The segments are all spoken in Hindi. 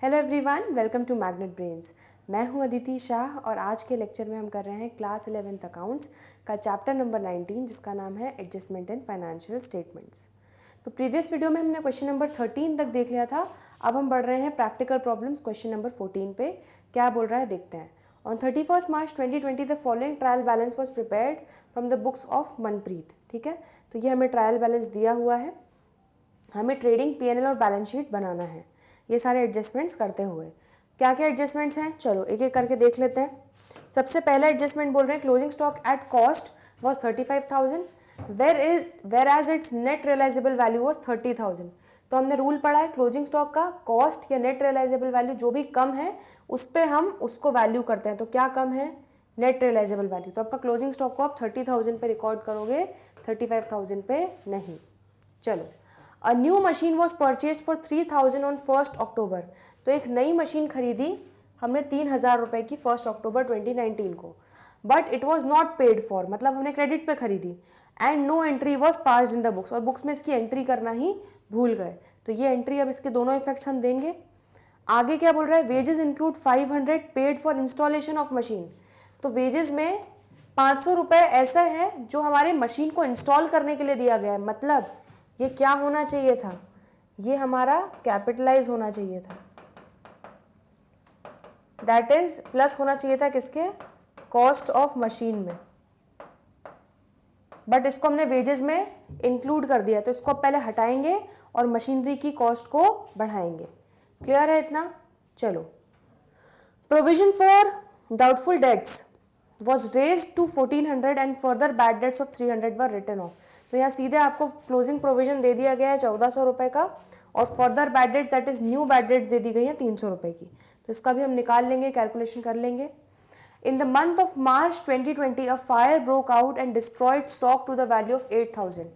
Hello everyone, welcome to Magnet Brains. मैं हूं अदिति शाह और आज के लेक्चर में हम कर रहे हैं क्लास 11th अकाउंट्स का चैप्टर नंबर 19 जिसका नाम है एडजस्टमेंट इन फाइनेंशियल स्टेटमेंट्स। तो प्रीवियस वीडियो में हमने क्वेश्चन नंबर 13 तक देख लिया था। अब हम बढ़ रहे हैं प्रैक्टिकल प्रॉब्लम्स क्वेश्चन नंबर 14 पे। क्या बोल रहा है देखते हैं। On 31 March 2020 the following trial balance was prepared from the books of Manpreet. ठीक है, तो ये हमें ट्रायल बैलेंस दिया हुआ है। हमें ट्रेडिंग पीएनएल और बैलेंस शीट बनाना है ये सारे एडजस्टमेंट्स करते हुए। क्या क्या एडजस्टमेंट्स हैं, चलो एक एक करके देख लेते हैं। सबसे पहला एडजस्टमेंट बोल रहे हैं closing stock at cost was 35,000 whereas its net realisable value was 30,000। तो हमने रूल पढ़ा है क्लोजिंग स्टॉक का कॉस्ट या नेट रियलाइजेबल वैल्यू जो भी कम है उस पर हम उसको वैल्यू करते हैं। तो क्या कम है, नेट रियलाइजेबल वैल्यू। तो आपका क्लोजिंग स्टॉक को आप 30,000 पे रिकॉर्ड करोगे, 35,000 पे नहीं। चलो, a new machine was purchase for 3,000 on 1 अक्टूबर। तो एक नई मशीन खरीदी हमने 3,000 रुपये की 1 अक्टूबर 2019 को। But it was not paid for, मतलब हमने क्रेडिट पे खरीदी। And no entry was passed in the books, और बुक्स में इसकी एंट्री करना ही भूल गए। तो ये एंट्री, अब इसके दोनों इफेक्ट्स हम देंगे। आगे क्या बोल रहा है, wages include 500 paid for installation of machine. तो वेजेस में 500 रुपये ऐसा है जो हमारे मशीन को इंस्टॉल करने के लिए दिया गया है। मतलब ये क्या होना चाहिए था, ये हमारा कैपिटलाइज होना चाहिए था। दैट इज प्लस होना चाहिए था किसके, कॉस्ट ऑफ मशीन में। बट इसको हमने वेजेस में इंक्लूड कर दिया, तो इसको पहले हटाएंगे और मशीनरी की कॉस्ट को बढ़ाएंगे। क्लियर है इतना। चलो, provision for doubtful debts was raised to 1400 and further bad debts of 300 were written off. तो यहाँ सीधे आपको क्लोजिंग प्रोविजन दे दिया गया है 1400 रुपये का, और further bad debt that is new bad debt दे दी गई है 300 रुपये की। तो इसका भी हम निकाल लेंगे, कैलकुलेशन कर लेंगे। In the month of March 2020 a fire broke out and destroyed stock to the value of 8,000।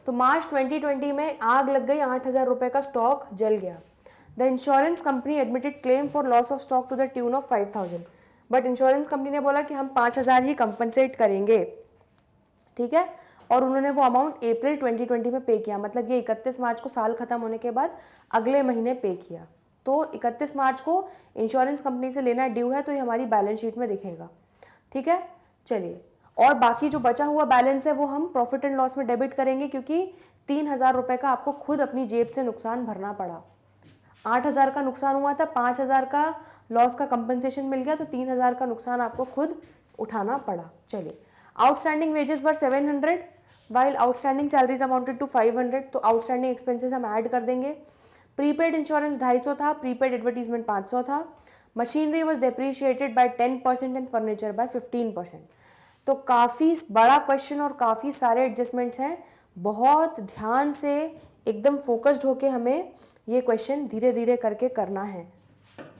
तो मार्च 2020 में आग लग गई, 8,000 रुपये का स्टॉक जल गया। The insurance company admitted claim for loss of stock to the tune of 5,000। But insurance company ने बोला कि हम 5,000 ही कंपनसेट करेंगे। ठीक है, और उन्होंने वो अमाउंट अप्रैल 2020 में पे किया। मतलब ये 31 मार्च को साल खत्म होने के बाद अगले महीने पे किया। तो 31 मार्च को इंश्योरेंस कंपनी से लेना ड्यू है, तो ये हमारी बैलेंस शीट में दिखेगा। ठीक है, चलिए, और बाकी जो बचा हुआ बैलेंस है वो हम प्रॉफिट एंड लॉस में डेबिट करेंगे, क्योंकि 3,000 रुपये का आपको खुद अपनी जेब से नुकसान भरना पड़ा। 8,000 का नुकसान हुआ था, 5,000 का लॉस का कंपनसेशन मिल गया, तो 3,000 का नुकसान आपको खुद उठाना पड़ा। चलिए, outstanding wages were 700 while outstanding salaries amounted to 500। तो आउटस्टैंडिंग एक्सपेंसेस हम ऐड कर देंगे। प्रीपेड इंश्योरेंस 250 था, प्रीपेड एडवर्टीजमेंट 500 था। Machinery was depreciated by 10% and furniture by 15%। तो काफ़ी बड़ा क्वेश्चन और काफ़ी सारे एडजस्टमेंट्स हैं। बहुत ध्यान से एकदम फोकस्ड होके हमें ये क्वेश्चन धीरे धीरे करके करना है।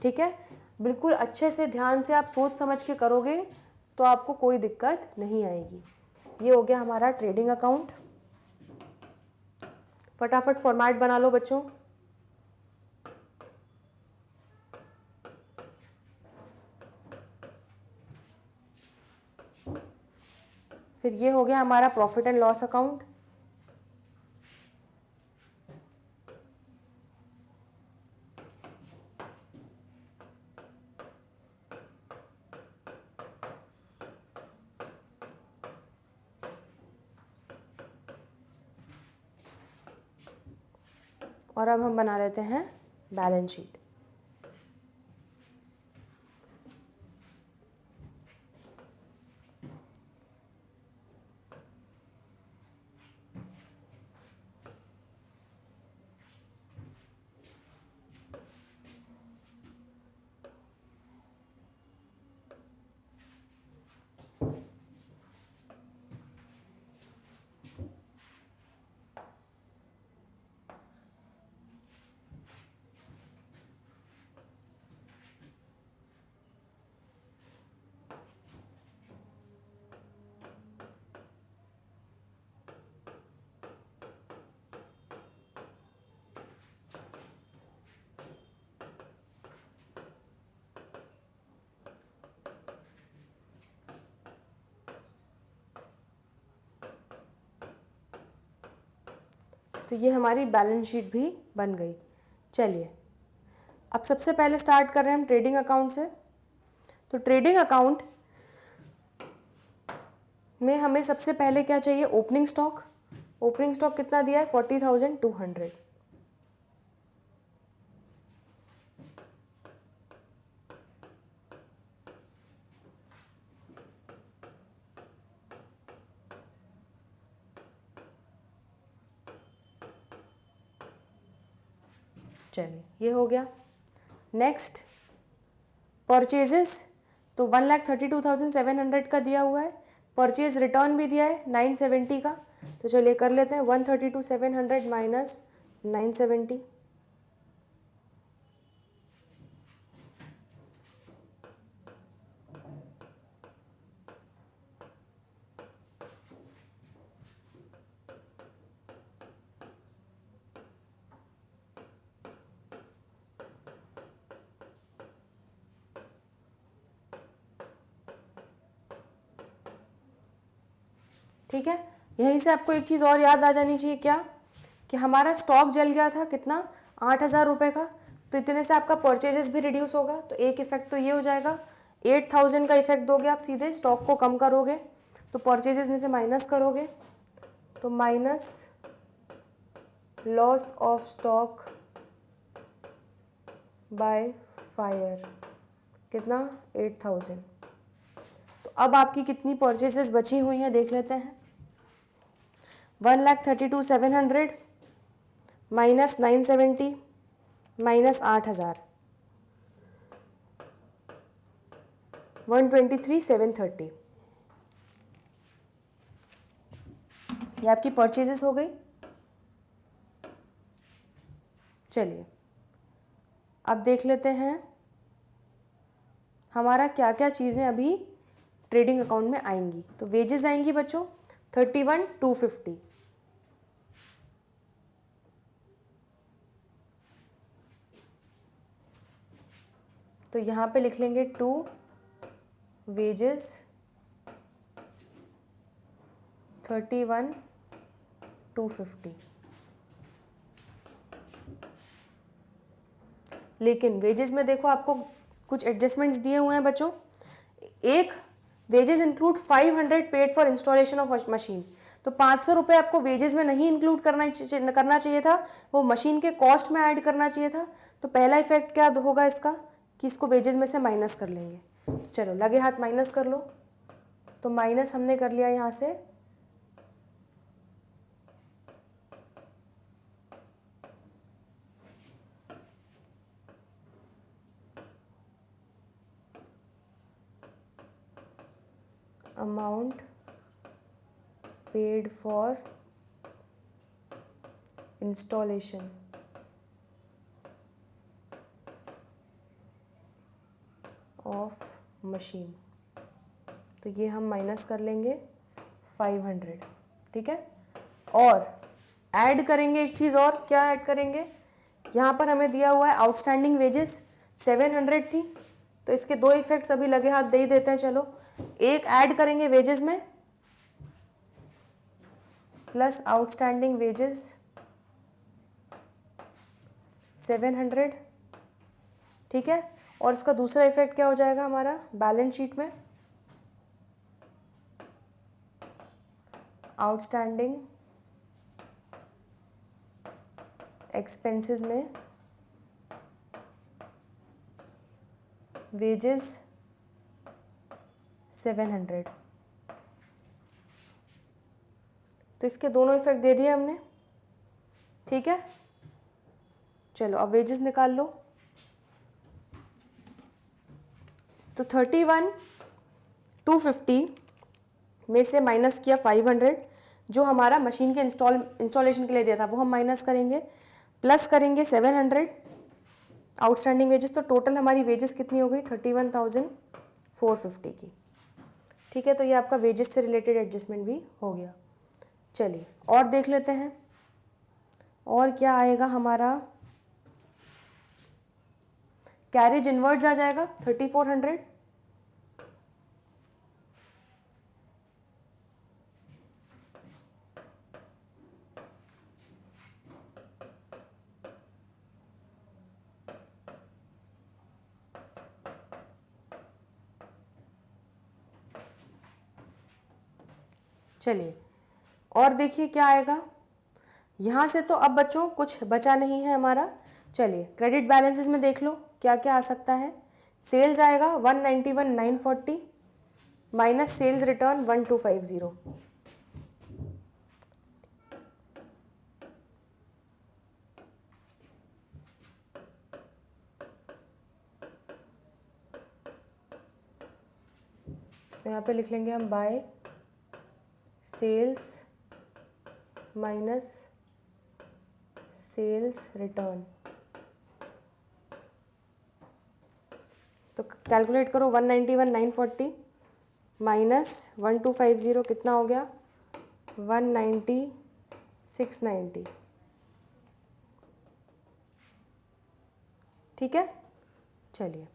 ठीक है, बिल्कुल अच्छे से ध्यान से आप सोच समझ के करोगे तो आपको कोई दिक्कत नहीं आएगी। ये हो गया हमारा ट्रेडिंग अकाउंट। फटाफट फॉर्मेट बना लो बच्चों। फिर ये हो गया हमारा प्रॉफिट एंड लॉस अकाउंट। और अब हम बना लेते हैं बैलेंस शीट। तो ये हमारी बैलेंस शीट भी बन गई। चलिए, अब सबसे पहले स्टार्ट कर रहे हैं हम ट्रेडिंग अकाउंट से। तो ट्रेडिंग अकाउंट में हमें सबसे पहले क्या चाहिए, ओपनिंग स्टॉक। ओपनिंग स्टॉक कितना दिया है, 40,200। चलिए ये हो गया। नेक्स्ट परचेजेस, तो 1,32,700 का दिया हुआ है। परचेज रिटर्न भी दिया है 970 का। तो चलिए कर लेते हैं 132,700 माइनस 970। ठीक है, यहीं से आपको एक चीज़ और याद आ जानी चाहिए, क्या कि हमारा स्टॉक जल गया था कितना, 8,000 रुपये का। तो इतने से आपका परचेजेस भी रिड्यूस होगा। तो एक इफेक्ट तो ये हो जाएगा, 8,000 का इफेक्ट दोगे आप सीधे, स्टॉक को कम करोगे तो परचेजेस में से माइनस करोगे, तो minus loss of stock by fire कितना, 8,000। तो अब आपकी कितनी परचेजेस बची हुई हैं देख लेते हैं। 1,32,700 माइनस 970 माइनस 8,000, 123,730। ये आपकी परचेजेस हो गई। चलिए अब देख लेते हैं हमारा क्या क्या चीज़ें अभी ट्रेडिंग अकाउंट में आएंगी। तो वेजेस आएंगी बच्चों 31,250। तो यहाँ पे लिख लेंगे 2 वेजेस 31,250। लेकिन वेजेस में देखो आपको कुछ एडजस्टमेंट्स दिए हुए हैं बच्चों। एक, wages include 500 paid for installation of machine. तो 500 रुपये आपको वेजेस में नहीं इंक्लूड करना चाहिए था, वो मशीन के कॉस्ट में ऐड करना चाहिए था। तो पहला इफेक्ट क्या होगा इसका कि इसको वेजेस में से माइनस कर लेंगे। चलो लगे हाथ माइनस कर लो। तो माइनस हमने कर लिया यहाँ से amount paid for installation of machine. तो ये हम माइनस कर लेंगे 500। ठीक है, और ऐड करेंगे एक चीज़ और, क्या ऐड करेंगे, यहाँ पर हमें दिया हुआ है आउटस्टैंडिंग वेजेस 700 थी। तो इसके दो इफेक्ट्स अभी लगे हाथ दे ही देते हैं। चलो एक ऐड करेंगे वेजेस में, प्लस आउटस्टैंडिंग वेजेस 700। ठीक है, और इसका दूसरा इफेक्ट क्या हो जाएगा हमारा बैलेंस शीट में, आउटस्टैंडिंग एक्सपेंसेस में वेजेस 700। तो इसके दोनों इफेक्ट दे दिए हमने। ठीक है, चलो अब वेजेस निकाल लो। तो 31,250 में से माइनस किया 500, जो हमारा मशीन के इंस्टॉलेशन के लिए दिया था वो हम माइनस करेंगे, प्लस करेंगे 700 आउटस्टैंडिंग वेजेस। तो टोटल हमारी वेजेस कितनी हो गई 31,450 की। ठीक है, तो ये आपका वेजेस से रिलेटेड एडजस्टमेंट भी हो गया। चलिए और देख लेते हैं और क्या आएगा हमारा। कैरेज इनवर्ड्स आ जाएगा 3,400। चलिए और देखिए क्या आएगा यहाँ से। तो अब बच्चों कुछ बचा नहीं है हमारा। चलिए क्रेडिट बैलेंसेस में देख लो क्या क्या आ सकता है। सेल्स आएगा 191,940 माइनस सेल्स रिटर्न 1250। तो यहाँ पे लिख लेंगे हम by sales minus sales return. तो कैलकुलेट करो 191,940 माइनस 1250 कितना हो गया 190,690। ठीक है। चलिए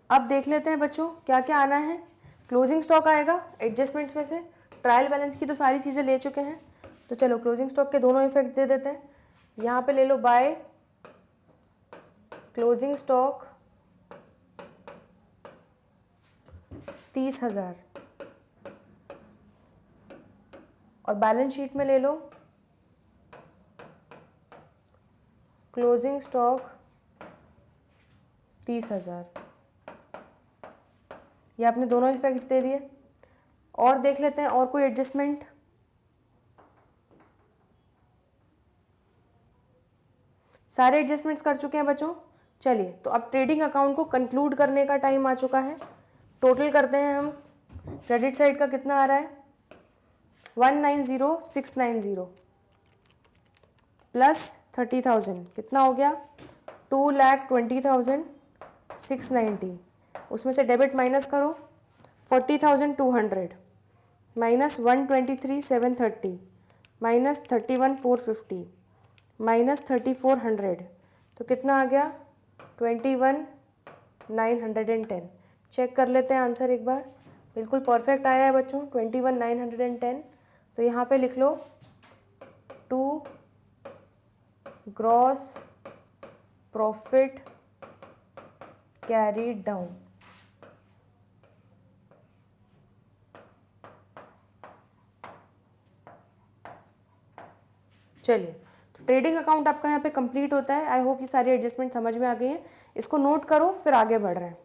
अब देख लेते हैं बच्चों क्या क्या आना है। क्लोजिंग स्टॉक आएगा एडजस्टमेंट्स में से। ट्रायल बैलेंस की तो सारी चीज़ें ले चुके हैं, तो चलो क्लोजिंग स्टॉक के दोनों इफेक्ट दे देते हैं। यहाँ पे ले लो बाय क्लोजिंग स्टॉक 30,000 और बैलेंस शीट में ले लो क्लोजिंग स्टॉक 30,000। ये आपने दोनों इफेक्ट्स दे दिए। और देख लेते हैं और कोई एडजस्टमेंट। सारे एडजस्टमेंट्स कर चुके हैं बच्चों। चलिए तो अब ट्रेडिंग अकाउंट को कंक्लूड करने का टाइम आ चुका है। टोटल करते हैं हम। क्रेडिट साइड का कितना आ रहा है 190,690 प्लस 30,000 कितना हो गया 2,20,690। उसमें से डेबिट माइनस करो 40,200 माइनस 123,730 माइनस 31,450 माइनस 3,400। तो कितना आ गया 21,910। चेक कर लेते हैं आंसर एक बार। बिल्कुल परफेक्ट आया है बच्चों 21,910। तो यहाँ पे लिख लो 2 ग्रॉस प्रॉफिट कैरीड डाउन। चलिए तो ट्रेडिंग अकाउंट आपका यहाँ पे कंप्लीट होता है। आई होप ये सारी एडजस्टमेंट समझ में आ गई हैं। इसको नोट करो फिर आगे बढ़ रहे हैं।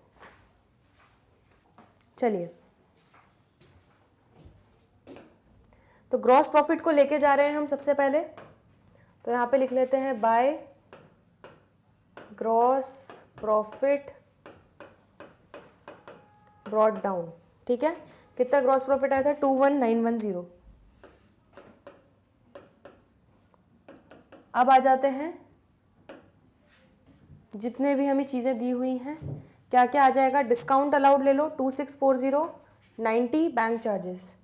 चलिए तो ग्रॉस प्रॉफिट को लेके जा रहे हैं हम सबसे पहले। तो यहाँ पे लिख लेते हैं by gross profit brought down. ठीक है। कितना ग्रॉस प्रॉफिट आया था 21,910। अब आ जाते हैं जितने भी हमें चीज़ें दी हुई हैं क्या क्या आ जाएगा। डिस्काउंट अलाउड ले लो 2640 90 bank charges.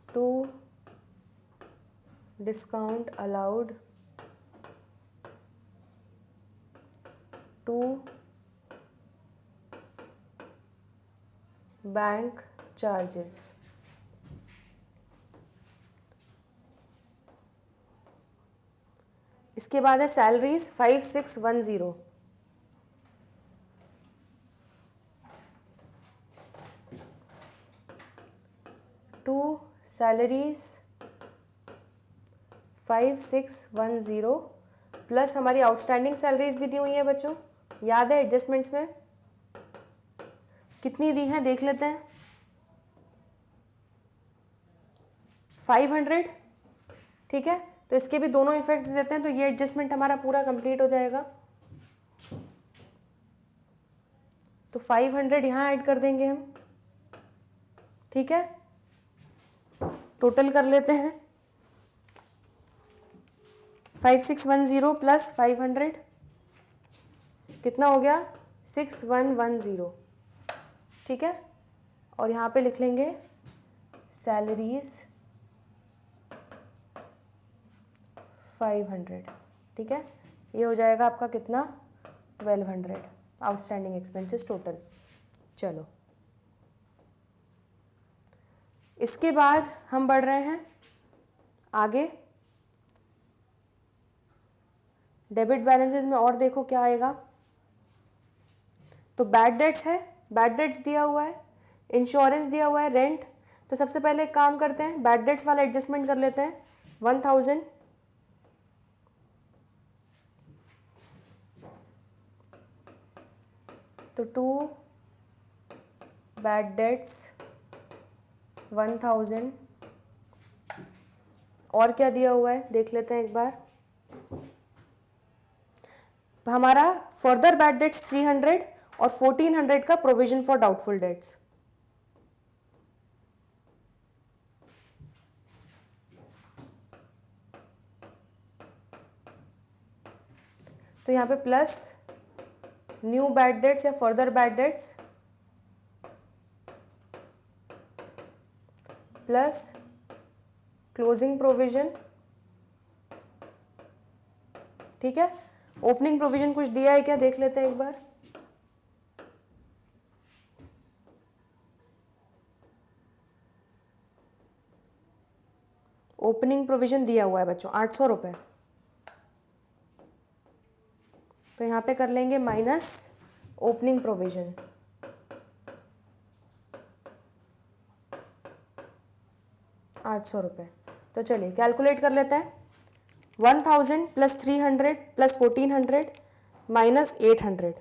To discount allowed 2 bank charges. इसके बाद है सैलरीज 5610। टू सैलरीज 5610 प्लस हमारी आउटस्टैंडिंग सैलरीज भी दी हुई है बच्चों। याद है एडजस्टमेंट्स में कितनी दी हैं देख लेते हैं 500। ठीक है। तो इसके भी दोनों इफेक्ट्स देते हैं तो ये एडजस्टमेंट हमारा पूरा कंप्लीट हो जाएगा। तो 500 यहाँ ऐड कर देंगे हम। ठीक है। टोटल कर लेते हैं 5610 प्लस 500 कितना हो गया 6110। ठीक है। और यहाँ पे लिख लेंगे सैलरीज 500। ठीक है। ये हो जाएगा आपका कितना 1200 आउटस्टैंडिंग एक्सपेंसेस टोटल। चलो इसके बाद हम बढ़ रहे हैं आगे। डेबिट बैलेंसेस में और देखो क्या आएगा, तो बैड डेट्स है, बैड डेट्स दिया हुआ है, इंश्योरेंस दिया हुआ है, रेंट। तो सबसे पहले एक काम करते हैं, बैड डेट्स वाला एडजस्टमेंट कर लेते हैं, 1000, तो 2 बैड डेट्स 1000, और क्या दिया हुआ है देख लेते हैं एक बार। हमारा फर्दर बैड डेट्स 300 और 1400 का प्रोविजन फॉर डाउटफुल डेट्स। तो यहाँ पे प्लस न्यू बैड डेट्स या further bad dates plus closing provision, ठीक है। ओपनिंग प्रोविजन कुछ दिया है क्या देख लेते हैं एक बार। ओपनिंग प्रोविजन दिया हुआ है बच्चों 800 रुपये, तो यहाँ पे कर लेंगे माइनस ओपनिंग प्रोविजन, ₹800। तो चलिए कैलकुलेट कर लेते हैं, 1000 प्लस 300 प्लस 1400 माइनस 800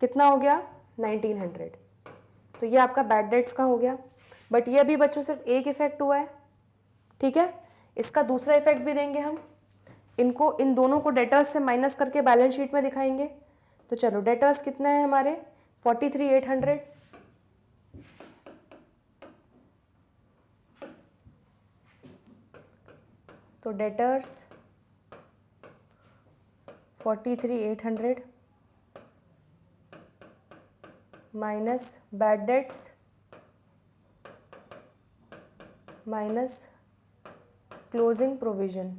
कितना हो गया 1900। तो ये आपका बैड डेट्स का हो गया। बट ये अभी बच्चों सिर्फ एक इफेक्ट हुआ है, ठीक है। इसका दूसरा इफेक्ट भी देंगे हम, इनको इन दोनों को डेटर्स से माइनस करके बैलेंस शीट में दिखाएंगे। तो चलो डेटर्स कितना है हमारे 43,800, तो debtors 43,800 minus bad debts minus closing provision,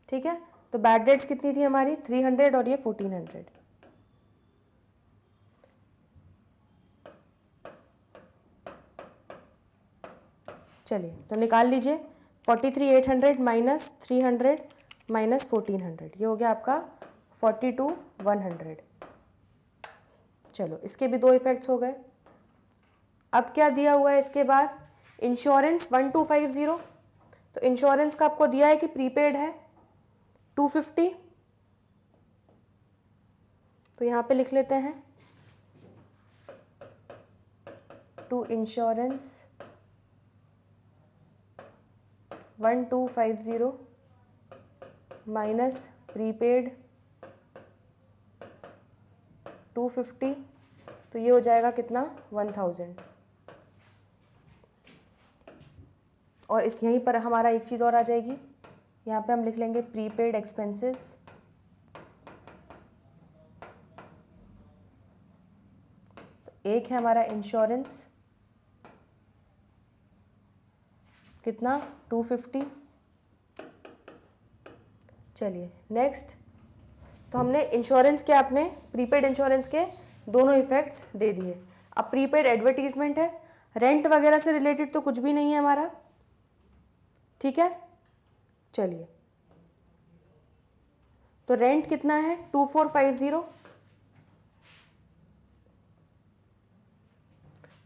ठीक है। तो बैड डेट्स कितनी थी हमारी 300 और ये 1400। चलिए तो निकाल लीजिए, 43,800 माइनस 300 माइनस 1400, ये हो गया आपका 42,100। चलो इसके भी दो इफेक्ट्स हो गए। अब क्या दिया हुआ है इसके बाद, इंश्योरेंस 1250, तो इंश्योरेंस का आपको दिया है कि प्रीपेड है 250, तो यहाँ पे लिख लेते हैं टू इंश्योरेंस 1250 माइनस प्रीपेड 250, तो ये हो जाएगा कितना 1000। और इस यहीं पर हमारा एक चीज़ और आ जाएगी, यहाँ पे हम लिख लेंगे प्रीपेड एक्सपेंसेस, तो एक है हमारा इंश्योरेंस कितना 250। चलिए नेक्स्ट, तो हमने इंश्योरेंस के अपने प्रीपेड इंश्योरेंस के दोनों इफेक्ट्स दे दिए। अब प्रीपेड एडवर्टीजमेंट है, रेंट वगैरह से रिलेटेड तो कुछ भी नहीं है हमारा, ठीक है। चलिए तो रेंट कितना है 2450,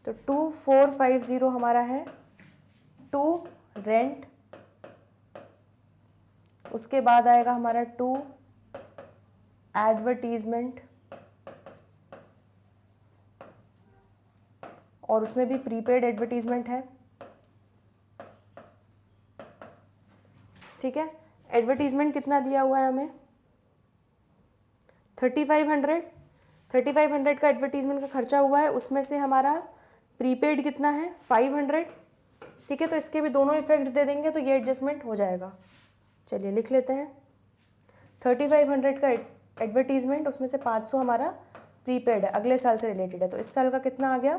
तो 2450 हमारा है टू रेंट, उसके बाद आएगा हमारा टू एडवर्टीजमेंट, और उसमें भी प्रीपेड एडवर्टीजमेंट है, ठीक है। एडवर्टीजमेंट कितना दिया हुआ है हमें 3500 का एडवर्टीजमेंट का खर्चा हुआ है, उसमें से हमारा प्रीपेड कितना है 500, ठीक है। तो इसके भी दोनों इफेक्ट्स दे देंगे तो ये एडजस्टमेंट हो जाएगा। चलिए लिख लेते हैं 3500 का एडवर्टीजमेंट, उसमें से 500 हमारा प्रीपेड है, अगले साल से रिलेटेड है, तो इस साल का कितना आ गया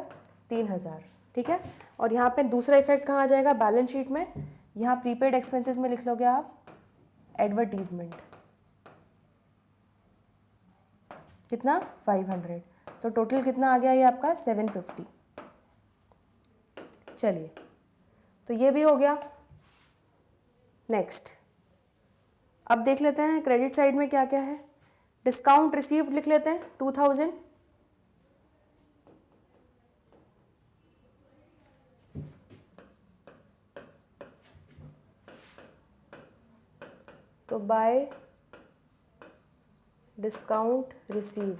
3000, ठीक है। और यहाँ पे दूसरा इफेक्ट कहाँ आ जाएगा बैलेंस शीट में, यहाँ प्रीपेड एक्सपेंसेस में लिख लोगे आप एडवर्टीजमेंट कितना 500, तो टोटल कितना आ गया ये आपका 750। चलिए तो ये भी हो गया। नेक्स्ट अब देख लेते हैं क्रेडिट साइड में क्या क्या है। डिस्काउंट रिसीव्ड लिख लेते हैं 2000, तो बाय डिस्काउंट रिसीव्ड।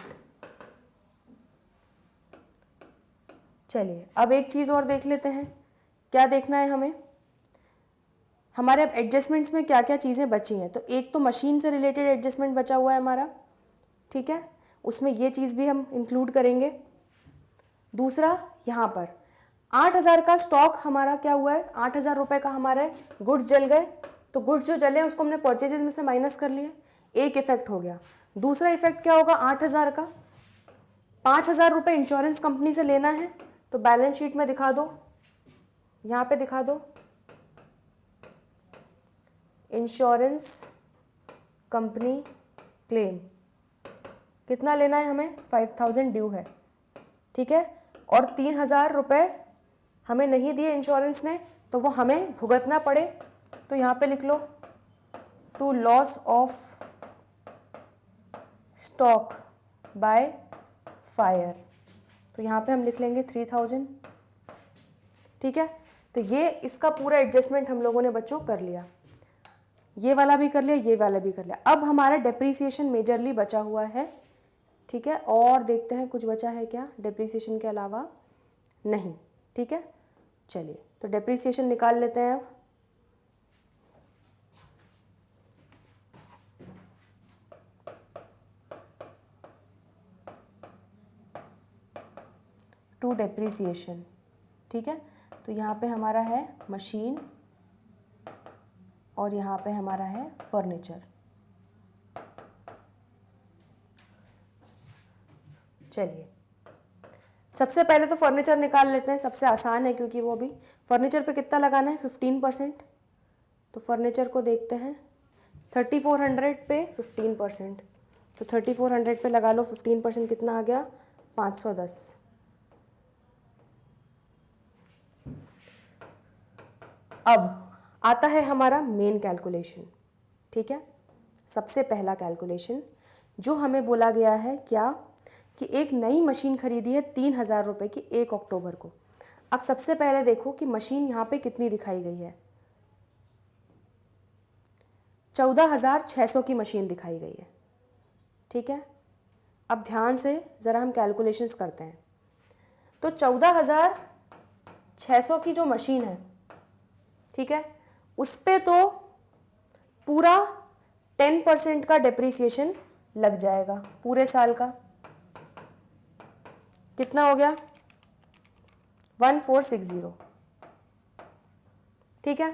चलिए अब एक चीज़ और देख लेते हैं, क्या देखना है हमें, हमारे अब एडजस्टमेंट्स में क्या क्या चीज़ें बची हैं। तो एक तो मशीन से रिलेटेड एडजस्टमेंट बचा हुआ है हमारा, ठीक है, उसमें ये चीज़ भी हम इंक्लूड करेंगे। दूसरा यहाँ पर 8000 का स्टॉक हमारा क्या हुआ है, 8000 रुपये का हमारे गुड्स जल गए, तो गुड्स जो जले उसको हमने परचेजेज में से माइनस कर लिए, एक इफेक्ट हो गया। दूसरा इफेक्ट क्या होगा, 8000 का 5000 रुपये इंश्योरेंस कंपनी से लेना है, तो बैलेंस शीट में दिखा दो, यहाँ पे दिखा दो, इंश्योरेंस कंपनी क्लेम कितना लेना है हमें, 5000 ड्यू है, ठीक है, और 3000 रुपये हमें नहीं दिए इंश्योरेंस ने, तो वो हमें भुगतना पड़े, तो यहाँ पे लिख लो to loss of stock by fire, तो यहाँ पे हम लिख लेंगे 3000, ठीक है। तो ये इसका पूरा एडजस्टमेंट हम लोगों ने बच्चों कर लिया, ये वाला भी कर लिया, ये वाला भी कर लिया। अब हमारा डेप्रीसिएशन मेजरली बचा हुआ है, ठीक है, और देखते हैं कुछ बचा है क्या डेप्रीसिएशन के अलावा, नहीं, ठीक है। चलिए तो डेप्रीसिएशन निकाल लेते हैं अब। टू डेप्रीसिएशन, ठीक है, तो यहाँ पे हमारा है मशीन और यहाँ पे हमारा है फर्नीचर। चलिए सबसे पहले तो फर्नीचर निकाल लेते हैं, सबसे आसान है क्योंकि वो भी फर्नीचर पे कितना लगाना है 15%, तो फर्नीचर को देखते हैं 3400 पे 15%, तो 3400 पे लगा लो 15%, कितना आ गया 510। अब आता है हमारा मेन कैलकुलेशन, ठीक है। सबसे पहला कैलकुलेशन जो हमें बोला गया है क्या, कि एक नई मशीन खरीदी है 3000 रुपये की 1 अक्टूबर को। अब सबसे पहले देखो कि मशीन यहाँ पे कितनी दिखाई गई है, 14600 की मशीन दिखाई गई है, ठीक है। अब ध्यान से ज़रा हम कैलकुलेशंस करते हैं, तो 14600 की जो मशीन है, ठीक है, उस पे तो पूरा 10% का डेप्रीसिएशन लग जाएगा पूरे साल का, कितना हो गया 1460, ठीक है।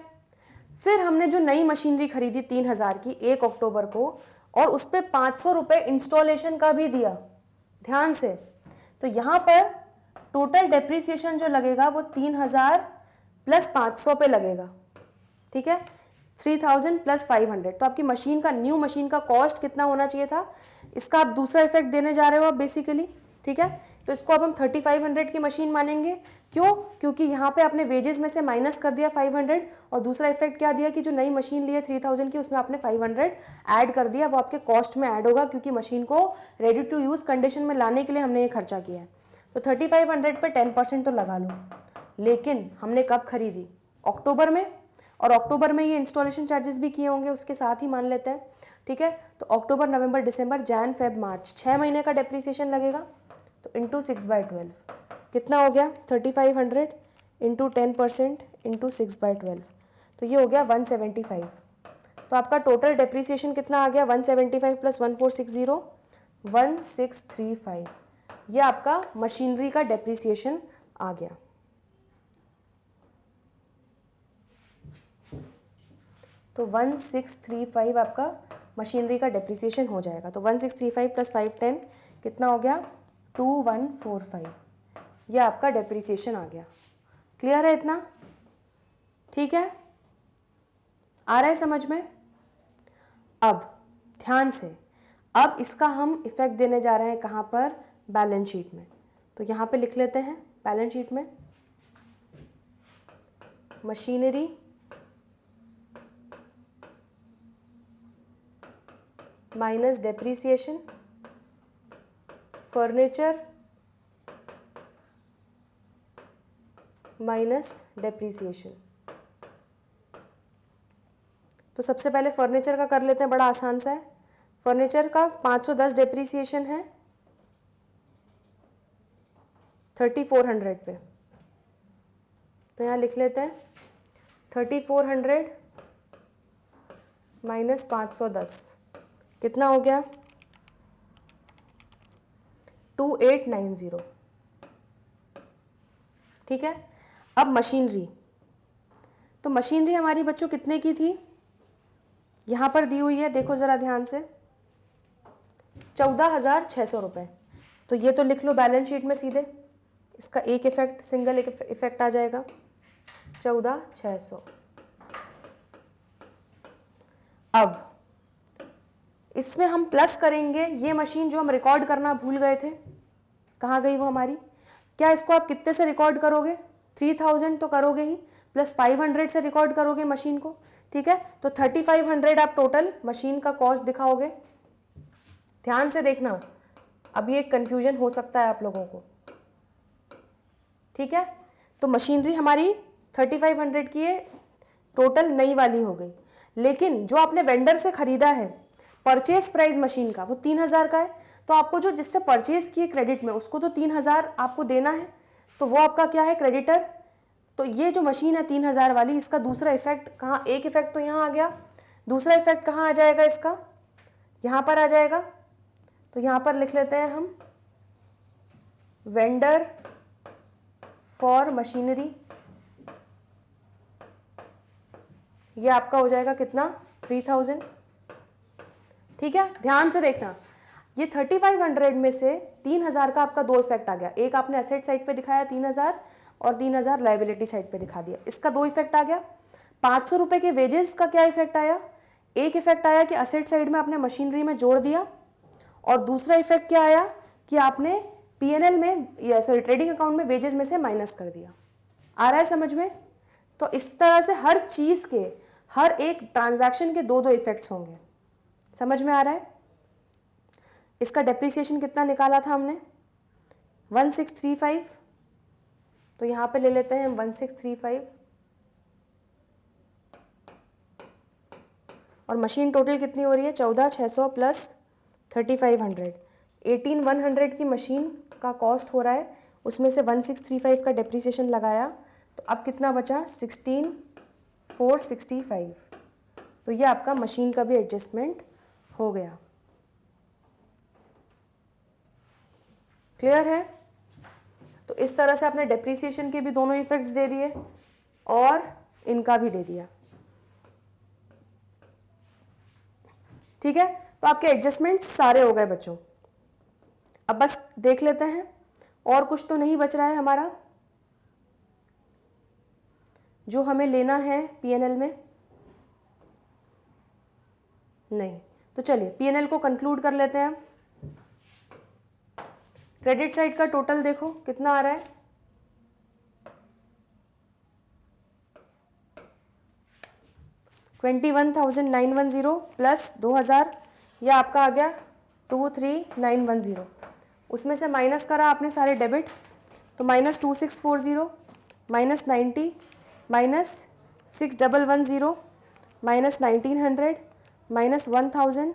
फिर हमने जो नई मशीनरी खरीदी 3000 की 1 अक्टूबर को, और उस पर 500 रुपये इंस्टॉलेशन का भी दिया, ध्यान से, तो यहाँ पर टोटल डेप्रीसिएशन जो लगेगा वो 3000 प्लस 500 पे लगेगा, ठीक है, 3000 प्लस 500, तो आपकी मशीन का, न्यू मशीन का कॉस्ट कितना होना चाहिए था, इसका आप दूसरा इफेक्ट देने जा रहे हो आप बेसिकली, ठीक है। तो इसको अब हम 3500 की मशीन मानेंगे, क्यों, क्योंकि यहाँ पे आपने वेजेस में से माइनस कर दिया 500, और दूसरा इफेक्ट क्या दिया कि जो नई मशीन ली है 3000 की, उसमें आपने 500 ऐड कर दिया, वो आपके कॉस्ट में ऐड होगा, क्योंकि मशीन को रेडी टू यूज़ कंडीशन में लाने के लिए हमने ये खर्चा किया है। तो 3500 पे 10% तो लगा लो, लेकिन हमने कब खरीदी, अक्टूबर में, और अक्टूबर में ये इंस्टॉलेशन चार्जेस भी किए होंगे उसके साथ ही मान लेते हैं, ठीक है। तो अक्टूबर, नवंबर, दिसंबर, जैन, फेब, मार्च, 6 महीने का डेप्रीसिएशन लगेगा, तो इंटू 6/12 कितना हो गया 3500 इंटू 10% इंटू 6/12, तो ये हो गया 175। तो आपका टोटल डेप्रीसिएशन कितना आ गया 175 प्लस 1460 1635, ये आपका मशीनरी का डेप्रीसिएशन आ गया। तो 1635 आपका मशीनरी का डेप्रीसिएशन हो जाएगा, तो 1635 प्लस 510 कितना हो गया 2145, ये आपका डेप्रीसिएशन आ गया। क्लियर है इतना, ठीक है, आ रहा है समझ में। अब ध्यान से, अब इसका हम इफेक्ट देने जा रहे हैं कहाँ पर, बैलेंस शीट में, तो यहाँ पे लिख लेते हैं बैलेंस शीट में machinery minus depreciation, furniture minus depreciation. तो सबसे पहले फर्नीचर का कर लेते हैं, बड़ा आसान सा है। फर्नीचर का 510 डेप्रीसिएशन है 3400 पे, तो यहाँ लिख लेते हैं 3400 माइनस 510 कितना हो गया 2890। ठीक है। अब मशीनरी, तो मशीनरी हमारी बच्चों कितने की थी, यहाँ पर दी हुई है, देखो ज़रा ध्यान से, 14,600 रुपये। तो ये तो लिख लो बैलेंस शीट में सीधे, इसका एक इफेक्ट, सिंगल एक इफेक्ट आ जाएगा 14,600। अब इसमें हम प्लस करेंगे ये मशीन जो हम रिकॉर्ड करना भूल गए थे, कहाँ गई वो हमारी। क्या इसको आप कितने से रिकॉर्ड करोगे, 3000 तो करोगे ही, प्लस 500 से रिकॉर्ड करोगे मशीन को। ठीक है, तो 3500 आप टोटल मशीन का कॉस्ट दिखाओगे। ध्यान से देखना, अभी एक कंफ्यूजन हो सकता है आप लोगों को। ठीक है, तो मशीनरी हमारी 3500 की है, टोटल नई वाली हो गई। लेकिन जो आपने वेंडर से खरीदा है, परचेज प्राइस मशीन का वो 3000 का है, तो आपको जो जिससे परचेज किए क्रेडिट में उसको तो 3000 आपको देना है, तो वो आपका क्या है क्रेडिटर। तो ये जो मशीन है 3000 वाली, इसका दूसरा इफेक्ट कहाँ, एक इफेक्ट तो यहाँ आ गया, दूसरा इफेक्ट कहाँ आ जाएगा इसका, यहाँ पर आ जाएगा। तो यहाँ पर लिख लेते हैं हम वेंडर फॉर मशीनरी, ये आपका हो जाएगा कितना 3000। ठीक है, ध्यान से देखना, ये 3500 में से 3000 का आपका दो इफेक्ट आ गया, एक आपने एसेट साइड पे दिखाया 3000 और 3000 लाइबिलिटी साइड पे दिखा दिया, इसका दो इफेक्ट आ गया। 500 रुपये के वेजेस का क्या इफेक्ट आया, एक इफेक्ट आया कि असेट साइड में आपने मशीनरी में जोड़ दिया, और दूसरा इफेक्ट क्या आया कि आपने पीएनएल में या सॉरी ट्रेडिंग अकाउंट में वेजेस में से माइनस कर दिया। आ रहा है समझ में। तो इस तरह से हर चीज़ के, हर एक ट्रांजैक्शन के दो दो इफेक्ट्स होंगे, समझ में आ रहा है। इसका डेप्रिसिएशन कितना निकाला था हमने 1635, तो यहाँ पे ले लेते हैं हम 1635, और मशीन टोटल कितनी हो रही है 14,600 प्लस 3500, 18,100 की मशीन का कॉस्ट हो रहा है, उसमें से 1635 का डेप्रिसिएशन लगाया, तो अब कितना बचा 16,465। तो ये आपका मशीन का भी एडजस्टमेंट हो गया। क्लियर है। तो इस तरह से आपने डेप्रिसिएशन के भी दोनों इफेक्ट्स दे दिए और इनका भी दे दिया। ठीक है, तो आपके एडजस्टमेंट्स सारे हो गए बच्चों। अब बस देख लेते हैं, और कुछ तो नहीं बच रहा है हमारा जो हमें लेना है पीएनएल में, नहीं। तो चलिए पीएनएल को कंक्लूड कर लेते हैं। क्रेडिट साइड का टोटल देखो कितना आ रहा है, $21,910 प्लस 2000, यह आपका आ गया 23,910। उसमें से माइनस करा आपने सारे डेबिट, तो minus 2640 minus 90 minus 6110 minus 1900 minus 1000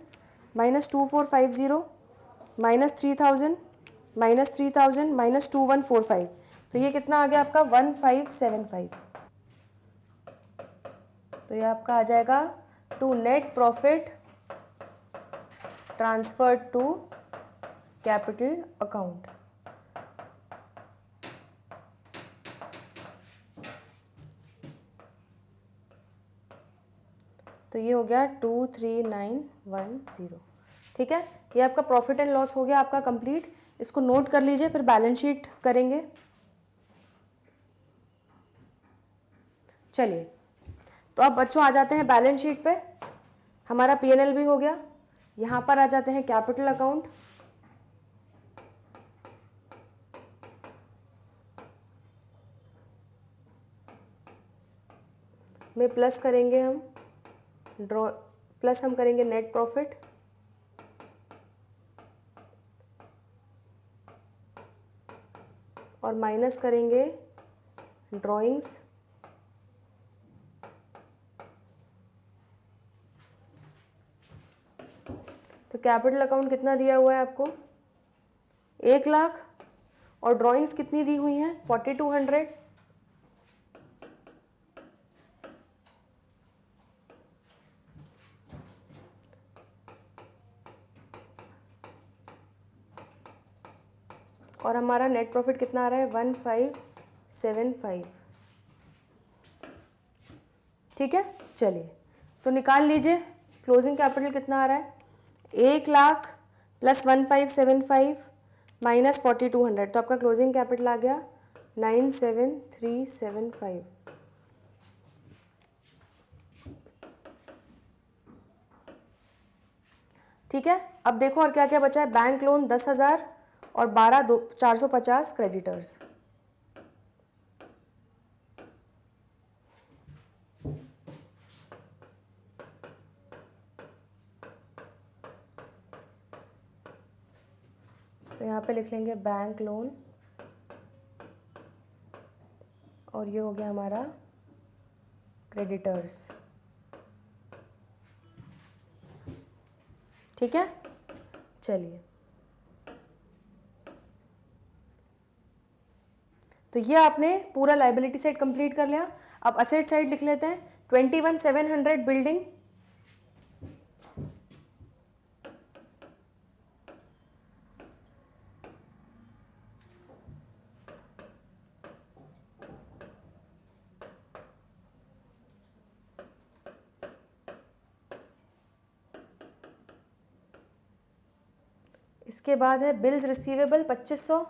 minus 2450 minus 3000 minus 3000 minus 2145, तो ये कितना आ गया आपका 1575। तो ये आपका आ जाएगा to net profit transferred to capital account. तो ये हो गया 23,910। ठीक है, ये आपका प्रॉफिट एंड लॉस हो गया आपका कंप्लीट। इसको नोट कर लीजिए, फिर बैलेंस शीट करेंगे। चलिए, तो अब बच्चों आ जाते हैं बैलेंस शीट पे। हमारा पीएनएल भी हो गया, यहाँ पर आ जाते हैं कैपिटल अकाउंट। में प्लस करेंगे हम ड्रॉ, प्लस हम करेंगे नेट प्रॉफिट, और माइनस करेंगे ड्राइंग्स। तो कैपिटल अकाउंट कितना दिया हुआ है आपको? 1 लाख। और ड्राइंग्स कितनी दी हुई हैं? 4200। और हमारा नेट प्रॉफिट कितना आ रहा है? 1575। ठीक है, चलिए तो निकाल लीजिए क्लोजिंग कैपिटल कितना आ रहा है? 1 लाख प्लस 1575 माइनस 4200, तो आपका क्लोजिंग कैपिटल आ गया 97375। ठीक है, अब देखो और क्या क्या बचा है। बैंक लोन 10,000 और 450 क्रेडिटर्स। तो यहाँ पे लिख लेंगे बैंक लोन और ये हो गया हमारा क्रेडिटर्स। ठीक है, चलिए तो ये आपने पूरा लाइबिलिटी साइड कंप्लीट कर लिया। अब असेट साइड लिख लेते हैं। 21,700 बिल्डिंग, इसके बाद है बिल्स रिसीवेबल 2500,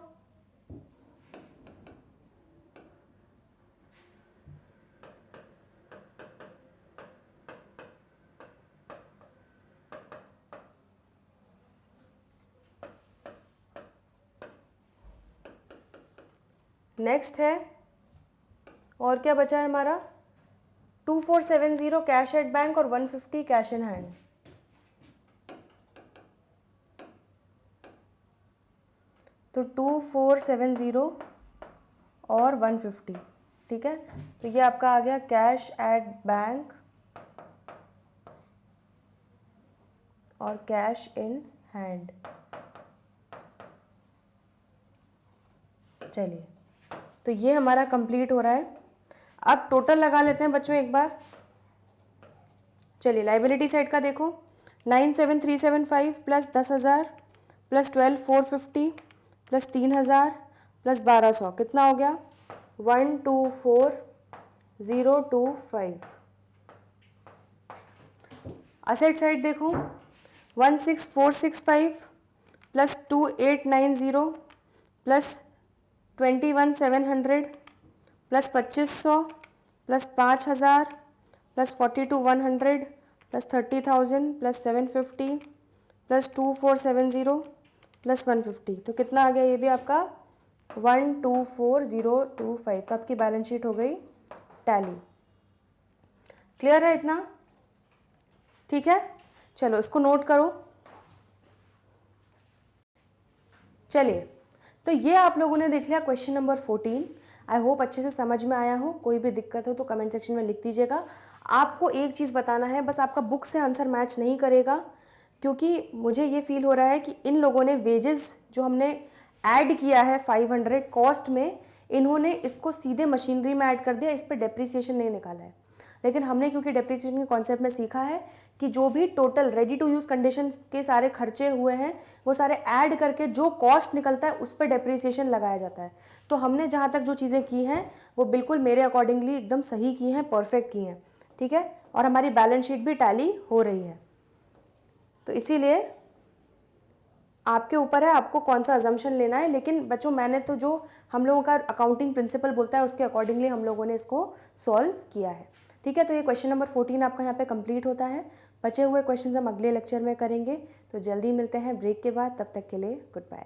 नेक्स्ट है और क्या बचा है हमारा? 2470 कैश एट बैंक और 150 कैश इन हैंड। तो 2470 और 150। ठीक है, तो ये आपका आ गया कैश एट बैंक और कैश इन हैंड। चलिए तो ये हमारा कंप्लीट हो रहा है। अब टोटल लगा लेते हैं बच्चों एक बार। चलिए लाइबिलिटी साइड का देखो, 97375 प्लस 10,000 प्लस 12,450 प्लस 3,000 प्लस 1,200 कितना हो गया? 124,025। असेट साइड देखो, 16,465 plus 2,890 plus 21,700 plus 2,500 plus 5,000 plus 42,100 plus 30,000 plus 750 plus 2470 plus 150। तो कितना आ गया? ये भी आपका 124,025। तो आपकी बैलेंस शीट हो गई टैली। क्लियर है इतना? ठीक है, चलो इसको नोट करो। चलिए तो ये आप लोगों ने देख लिया क्वेश्चन नंबर 14। आई होप अच्छे से समझ में आया हो। कोई भी दिक्कत हो तो कमेंट सेक्शन में लिख दीजिएगा। आपको एक चीज़ बताना है, बस आपका बुक से आंसर मैच नहीं करेगा, क्योंकि मुझे ये फील हो रहा है कि इन लोगों ने वेजेस जो हमने ऐड किया है 500 कॉस्ट में, इन्होंने इसको सीधे मशीनरी में ऐड कर दिया, इस पर डेप्रीसिएशन नहीं निकाला है। लेकिन हमने क्योंकि डेप्रीसिएशन के कॉन्सेप्ट में सीखा है कि जो भी total ready to use condition के सारे खर्चे हुए हैं वो सारे ऐड करके जो कॉस्ट निकलता है उस पर डेप्रीसिएशन लगाया जाता है। तो हमने जहाँ तक जो चीज़ें की हैं वो बिल्कुल मेरे अकॉर्डिंगली एकदम सही की हैं, परफेक्ट की हैं। ठीक है, और हमारी बैलेंस शीट भी टैली हो रही है। तो इसीलिए आपके ऊपर है आपको कौन सा अजम्पशन लेना है। लेकिन बच्चों मैंने तो जो हम लोगों का अकाउंटिंग प्रिंसिपल बोलता है उसके अकॉर्डिंगली हम लोगों ने इसको सॉल्व किया है। ठीक है, तो ये क्वेश्चन नंबर 14 आपका यहाँ पे कंप्लीट होता है। बचे हुए क्वेश्चंस हम अगले लेक्चर में करेंगे। तो जल्दी मिलते हैं ब्रेक के बाद, तब तक के लिए गुड बाय।